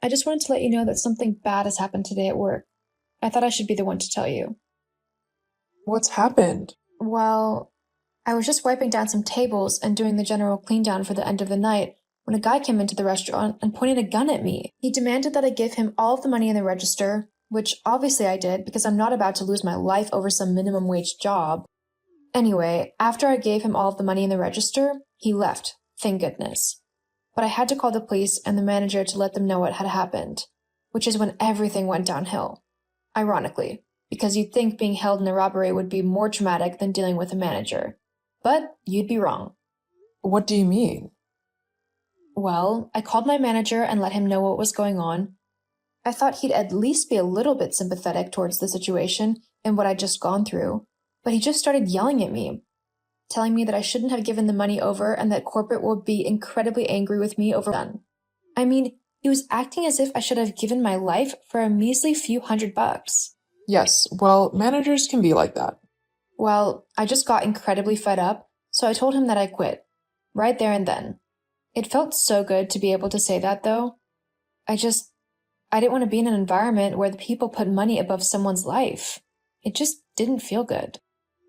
I just wanted to let you know that something bad has happened today at work. I thought I should be the one to tell you. What's happened? Well, I was just wiping down some tables and doing the general clean down for the end of the night when a guy came into the restaurant and pointed a gun at me. He demanded that I give him all of the money in the register, which obviously I did because I'm not about to lose my life over some minimum wage job. Anyway, after I gave him all of the money in the register, he left, thank goodness. But I had to call the police and the manager to let them know what had happened, which is when everything went downhill. Ironically, because you'd think being held in a robbery would be more traumatic than dealing with a manager. But you'd be wrong. What do you mean? Well, I called my manager and let him know what was going on. I thought he'd at least be a little bit sympathetic towards the situation and what I'd just gone through, but he just started yelling at me, telling me that I shouldn't have given the money over and that corporate will be incredibly angry with me over done. I mean, he was acting as if I should have given my life for a measly few $100. Yes, well, managers can be like that. Well, I just got incredibly fed up, so I told him that I quit. Right there and then. It felt so good to be able to say that, though. I didn't want to be in an environment where the people put money above someone's life. It just didn't feel good.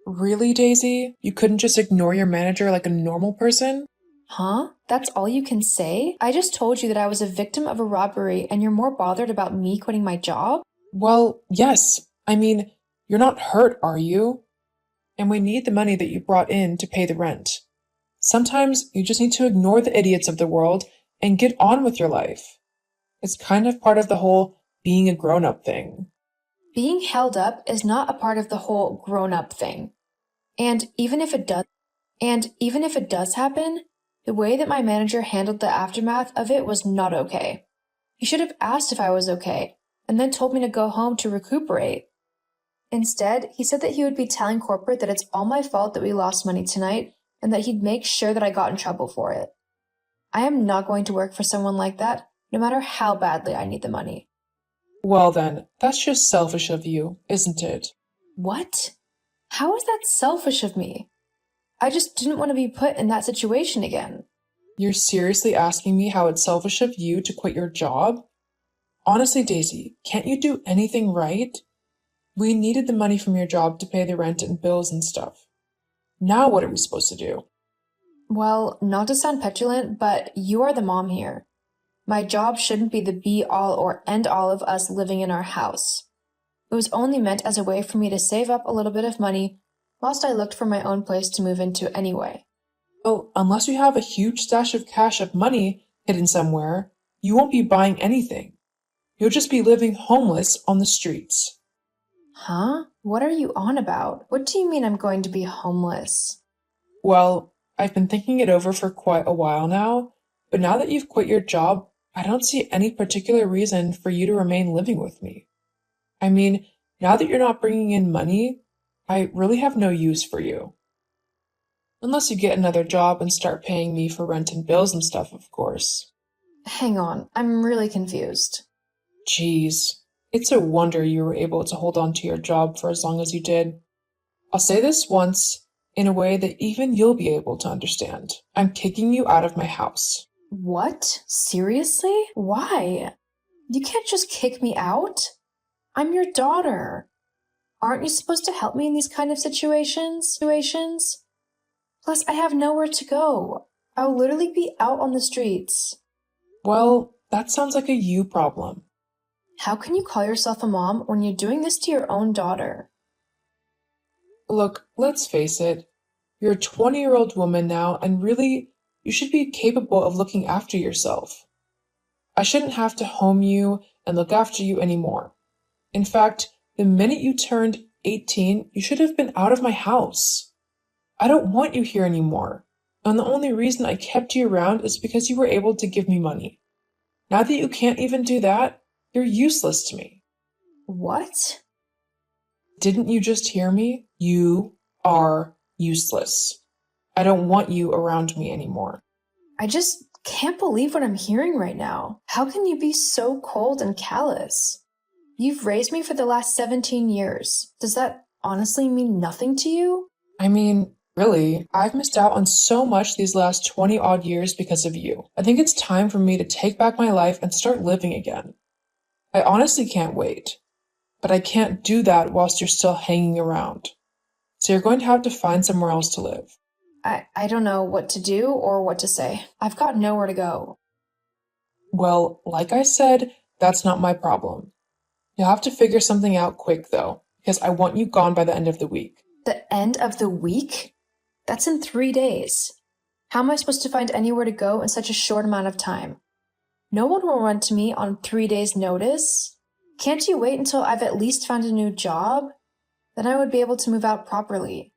Really, Daisy? You couldn't just ignore your manager like a normal person? Huh? That's all you can say? I just told you that I was a victim of a robbery and you're more bothered about me quitting my job? Well, yes. I mean, you're not hurt, are you? And we need the money that you brought in to pay the rent. Sometimes you just need to ignore the idiots of the world and get on with your life. It's kind of part of the whole being a grown-up thing. Being held up is not a part of the whole grown-up thing. And even if it does happen, the way that my manager handled the aftermath of it was not okay. He should have asked if I was okay, and then told me to go home to recuperate. Instead, he said that he would be telling corporate that it's all my fault that we lost money tonight, and that he'd make sure that I got in trouble for it. I am not going to work for someone like that, no matter how badly I need the money. Well then, that's just selfish of you, isn't it? What? How is that selfish of me? I just didn't want to be put in that situation again. You're seriously asking me how it's selfish of you to quit your job? Honestly, Daisy, can't you do anything right? We needed the money from your job to pay the rent and bills and stuff. Now what are we supposed to do? Well, not to sound petulant, but you are the mom here. My job shouldn't be the be-all or end-all of us living in our house. It was only meant as a way for me to save up a little bit of money whilst I looked for my own place to move into anyway. Well, unless you have a huge stash of cash of money hidden somewhere, you won't be buying anything. You'll just be living homeless on the streets. Huh? What are you on about? What do you mean I'm going to be homeless? Well, I've been thinking it over for quite a while now, but now that you've quit your job, I don't see any particular reason for you to remain living with me. I mean, now that you're not bringing in money, I really have no use for you. Unless you get another job and start paying me for rent and bills and stuff, of course. Hang on, I'm really confused. Jeez, it's a wonder you were able to hold on to your job for as long as you did. I'll say this once, in a way that even you'll be able to understand. I'm kicking you out of my house. What? Seriously? Why? You can't just kick me out? I'm your daughter. Aren't you supposed to help me in these kind of situations? Plus, I have nowhere to go. I'll literally be out on the streets. Well, that sounds like a you problem. How can you call yourself a mom when you're doing this to your own daughter? Look, let's face it. You're a 20-year-old woman now, and really, you should be capable of looking after yourself. I shouldn't have to home you and look after you anymore. In fact, the minute you turned 18, you should have been out of my house. I don't want you here anymore, and the only reason I kept you around is because you were able to give me money. Now that you can't even do that, you're useless to me. What? Didn't you just hear me? You are useless. I don't want you around me anymore. I just can't believe what I'm hearing right now. How can you be so cold and callous? You've raised me for the last 17 years. Does that honestly mean nothing to you? I mean, Really, I've missed out on so much these last 20 odd years because of you. I think it's time for me to take back my life and start living again. I honestly can't wait. But I can't do that whilst you're still hanging around. So you're going to have to find somewhere else to live. I don't know what to do or what to say. I've got nowhere to go. Well, like I said, that's not my problem. You'll have to figure something out quick, though, because I want you gone by the end of the week. The end of the week? That's in 3 days. How am I supposed to find anywhere to go in such a short amount of time? No one will run to me on 3 days' notice. Can't you wait until I've at least found a new job? Then I would be able to move out properly.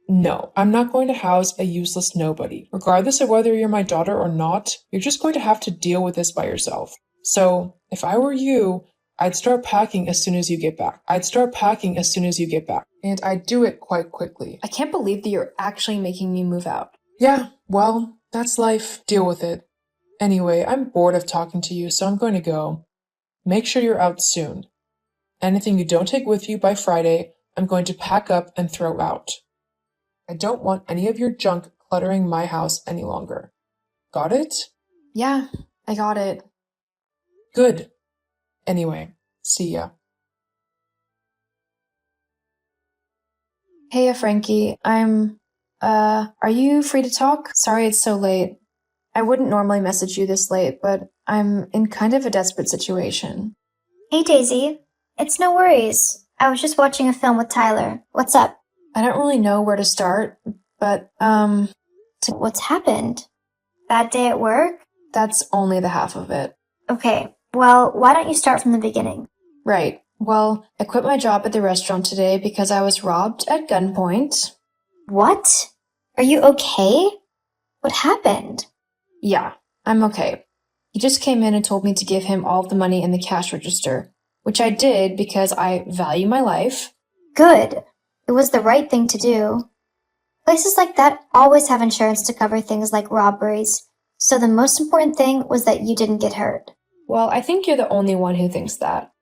No, I'm not going to house a useless nobody. Regardless of whether you're my daughter or not, you're just going to have to deal with this by yourself. So, if I were you, I'd start packing as soon as you get back. And I'd do it quite quickly. I can't believe that you're actually making me move out. Yeah, well, that's life. Deal with it. Anyway, I'm bored of talking to you, so I'm going to go. Make sure you're out soon. Anything you don't take with you by Friday, I'm going to pack up and throw out. I don't want any of your junk cluttering my house any longer. Got it? Yeah, I got it. Good. Anyway, see ya. Hey, Frankie, are you free to talk? Sorry it's so late. I wouldn't normally message you this late, but I'm in kind of a desperate situation. Hey Daisy, it's no worries. I was just watching a film with Tyler. What's up? I don't really know where to start, but, What's happened? Bad day at work? that's only the half of it. Okay, well, why don't you start from the beginning? Right. Well, I quit my job at the restaurant today because I was robbed at gunpoint. What? Are you okay? What happened? Yeah, I'm okay. He just came in and told me to give him all of the money in the cash register, which I did because I value my life. Good. It was the right thing to do. Places like that always have insurance to cover things like robberies, so the most important thing was that you didn't get hurt. Well, I think you're the only one who thinks that.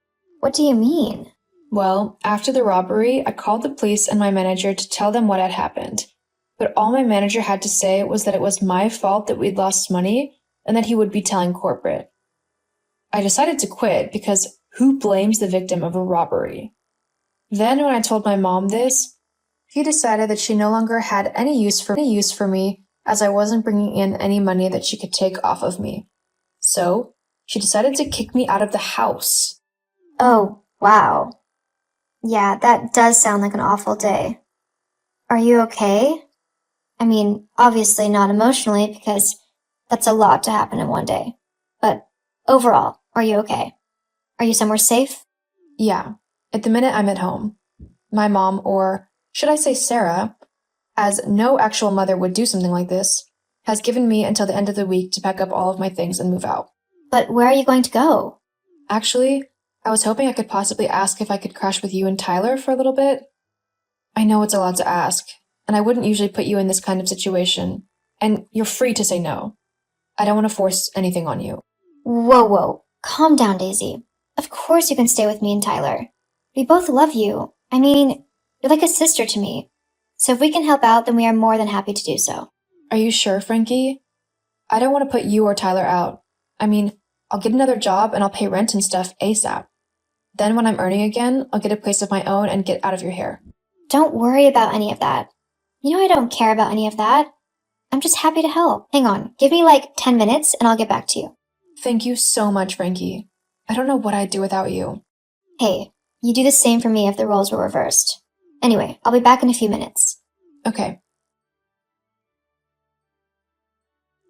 What do you mean? Well, after the robbery, I called the police and my manager to tell them what had happened. But all my manager had to say was that it was my fault that we'd lost money and that he would be telling corporate. I decided to quit because who blames the victim of a robbery? Then when I told my mom this, she decided that she no longer had any use for me as I wasn't bringing in any money that she could take off of me. So, she decided to kick me out of the house. Oh, wow. Yeah, that does sound like an awful day. Are you okay? I mean, obviously not emotionally because that's a lot to happen in one day. But overall, are you okay? Are you somewhere safe? Yeah, at the minute I'm at home. My mom, or should I say Sarah, as no actual mother would do something like this, has given me until the end of the week to pack up all of my things and move out. But where are you going to go? Actually, I was hoping I could possibly ask if I could crash with you and Tyler for a little bit. I know it's a lot to ask, and I wouldn't usually put you in this kind of situation, and you're free to say no. I don't want to force anything on you. Whoa. Calm down, Daisy. Of course you can stay with me and Tyler. We both love you. I mean, you're like a sister to me. So if we can help out, then we are more than happy to do so. Are you sure, Frankie? I don't want to put you or Tyler out. I mean, I'll get another job and I'll pay rent and stuff ASAP. Then when I'm earning again, I'll get a place of my own and get out of your hair. Don't worry about any of that. You know I don't care about any of that. I'm just happy to help. Hang on, give me like 10 minutes and I'll get back to you. Thank you so much, Frankie. I don't know what I'd do without you. Hey, you do the same for me if the roles were reversed. Anyway, I'll be back in a few minutes. Okay.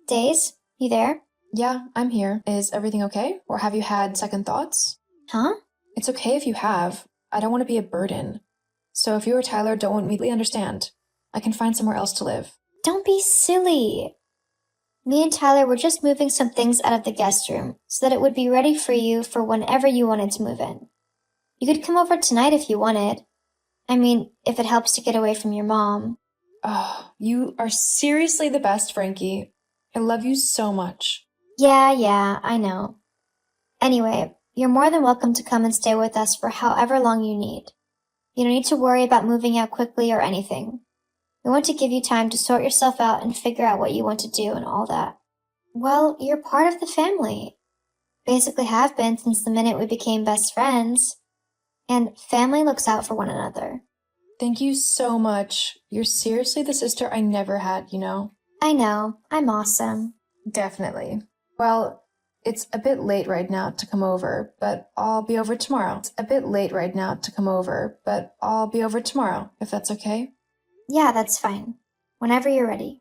Days, you there? Yeah, I'm here. Is everything okay? Or have you had second thoughts? Huh? It's okay if you have. I don't want to be a burden. So if you or Tyler don't immediately understand, I can find somewhere else to live. Don't be silly. Me and Tyler were just moving some things out of the guest room so that it would be ready for you for whenever you wanted to move in. You could come over tonight if you wanted. I mean, if it helps to get away from your mom. Oh, you are seriously the best, Frankie. I love you so much. Yeah, I know. Anyway, you're more than welcome to come and stay with us for however long you need. You don't need to worry about moving out quickly or anything. We want to give you time to sort yourself out and figure out what you want to do and all that. Well, you're part of the family. Basically have been since the minute we became best friends. And family looks out for one another. Thank you so much. You're seriously the sister I never had, you know? I know. I'm awesome. Definitely. Well, it's a bit late right now to come over, but I'll be over tomorrow. If that's okay. Yeah, that's fine. Whenever you're ready.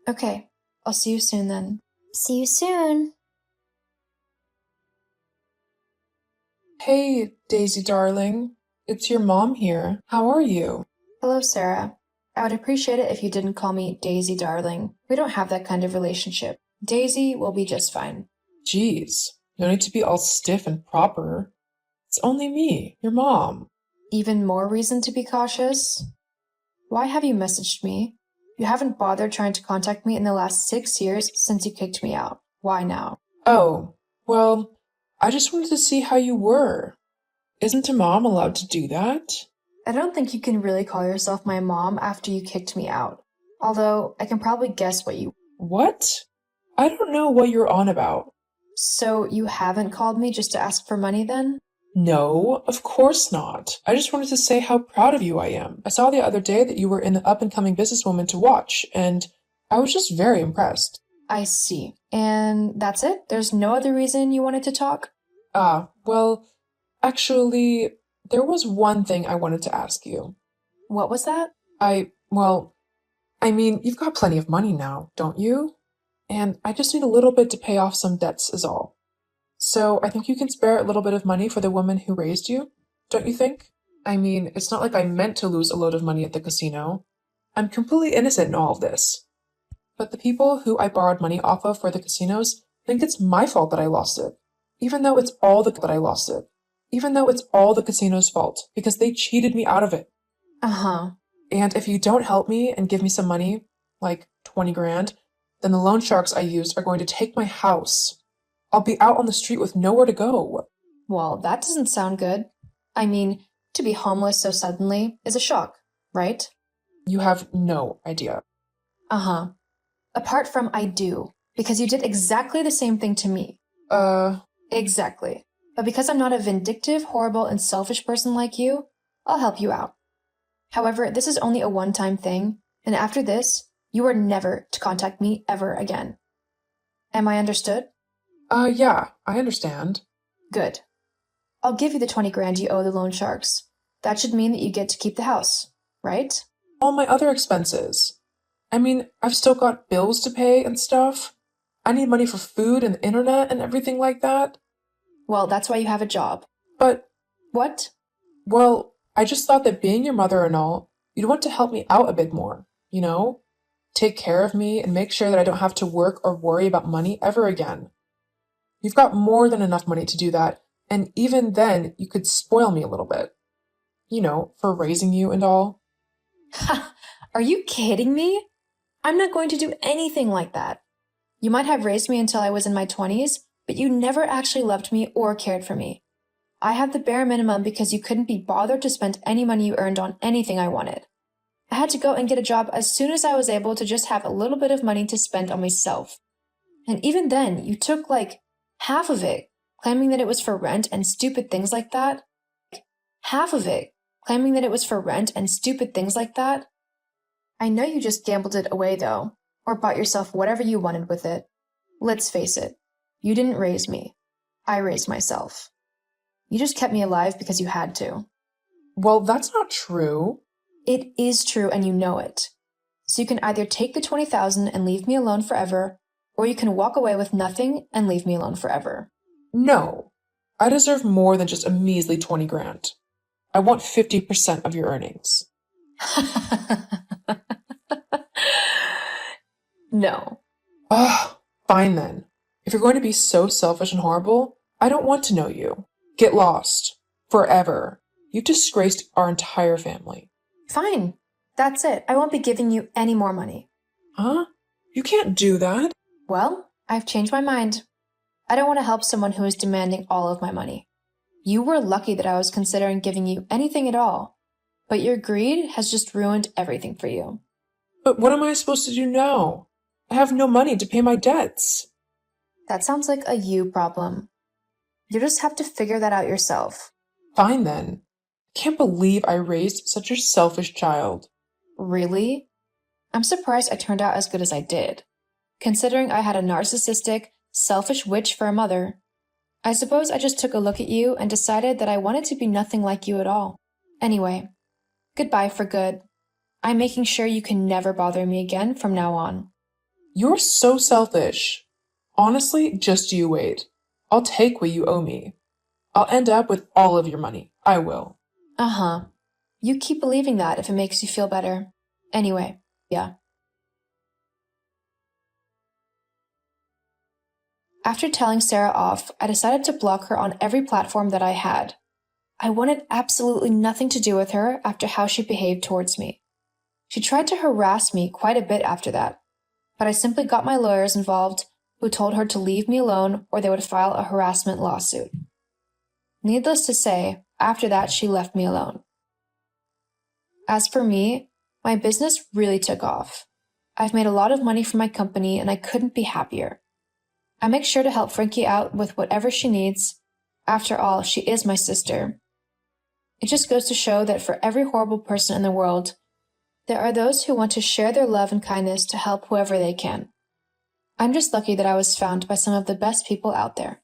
Okay, I'll see you soon then. See you soon. Hey, Daisy darling. It's your mom here. How are you? Hello, Sarah. I would appreciate it if you didn't call me Daisy darling. We don't have that kind of relationship. Daisy will be just fine. Jeez, no need to be all stiff and proper. It's only me, your mom. Even more reason to be cautious? Why have you messaged me? You haven't bothered trying to contact me in the last 6 years since you kicked me out. Why now? Oh, well, I just wanted to see how you were. Isn't a mom allowed to do that? I don't think you can really call yourself my mom after you kicked me out. Although, I can probably guess what you... What? I don't know what you're on about. So, you haven't called me just to ask for money then? No, of course not. I just wanted to say how proud of you I am. I saw the other day that you were an up-and-coming businesswoman to watch, and I was just very impressed. I see. And that's it? There's no other reason you wanted to talk? Well, actually, there was one thing I wanted to ask you. What was that? You've got plenty of money now, don't you? And I just need a little bit to pay off some debts is all. So I think you can spare a little bit of money for the woman who raised you, don't you think? I mean, it's not like I meant to lose a load of money at the casino. I'm completely innocent in all of this. But the people who I borrowed money off of for the casinos think it's my fault that I lost it. Even though it's all the casino's fault, because they cheated me out of it. Uh-huh. And if you don't help me and give me some money, like 20 grand, then the loan sharks I used are going to take my house. I'll be out on the street with nowhere to go. Well, that doesn't sound good. I mean, to be homeless so suddenly is a shock, right? You have no idea. Uh-huh. Apart from I do, because you did exactly the same thing to me. Exactly. But because I'm not a vindictive, horrible, and selfish person like you, I'll help you out. However, this is only a one-time thing, and after this, you are never to contact me ever again. Am I understood? Yeah, I understand. Good. I'll give you the 20 grand you owe the loan sharks. That should mean that you get to keep the house, right? All my other expenses. I mean, I've still got bills to pay and stuff. I need money for food and the internet and everything like that. Well, that's why you have a job. But, What? well, I just thought that being your mother and all, you'd want to help me out a bit more, you know? Take care of me and make sure that I don't have to work or worry about money ever again. You've got more than enough money to do that, and even then, you could spoil me a little bit. You know, for raising you and all. Ha! Are you kidding me? I'm not going to do anything like that. You might have raised me until I was in my 20s, but you never actually loved me or cared for me. I have the bare minimum because you couldn't be bothered to spend any money you earned on anything I wanted. I had to go and get a job as soon as I was able to just have a little bit of money to spend on myself. And even then, you took like half of it, claiming that it was for rent and stupid things like that. I know you just gambled it away though, or bought yourself whatever you wanted with it. Let's face it, you didn't raise me. I raised myself. You just kept me alive because you had to. Well, that's not true. It is true and you know it. So you can either take the 20,000 and leave me alone forever, or you can walk away with nothing and leave me alone forever. No. I deserve more than just a measly 20 grand. I want 50% of your earnings. No. Ugh, fine then. If you're going to be so selfish and horrible, I don't want to know you. Get lost. Forever. You've disgraced our entire family. Fine. That's it. I won't be giving you any more money. Huh? You can't do that. Well, I've changed my mind. I don't want to help someone who is demanding all of my money. You were lucky that I was considering giving you anything at all, but your greed has just ruined everything for you. But what am I supposed to do now? I have no money to pay my debts. That sounds like a you problem. You just have to figure that out yourself. Fine then. I can't believe I raised such a selfish child. Really? I'm surprised I turned out as good as I did, considering I had a narcissistic, selfish witch for a mother. I suppose I just took a look at you and decided that I wanted to be nothing like you at all. Anyway, goodbye for good. I'm making sure you can never bother me again from now on. You're so selfish. Honestly, just you wait. I'll take what you owe me. I'll end up with all of your money. I will. Uh-huh. You keep believing that if it makes you feel better. Anyway, yeah. After telling Sarah off, I decided to block her on every platform that I had. I wanted absolutely nothing to do with her after how she behaved towards me. She tried to harass me quite a bit after that, but I simply got my lawyers involved, who told her to leave me alone or they would file a harassment lawsuit. Needless to say, after that she left me alone. As for me, my business really took off. I've made a lot of money from my company and I couldn't be happier. I make sure to help Frankie out with whatever she needs. After all, she is my sister. It just goes to show that for every horrible person in the world, there are those who want to share their love and kindness to help whoever they can. I'm just lucky that I was found by some of the best people out there.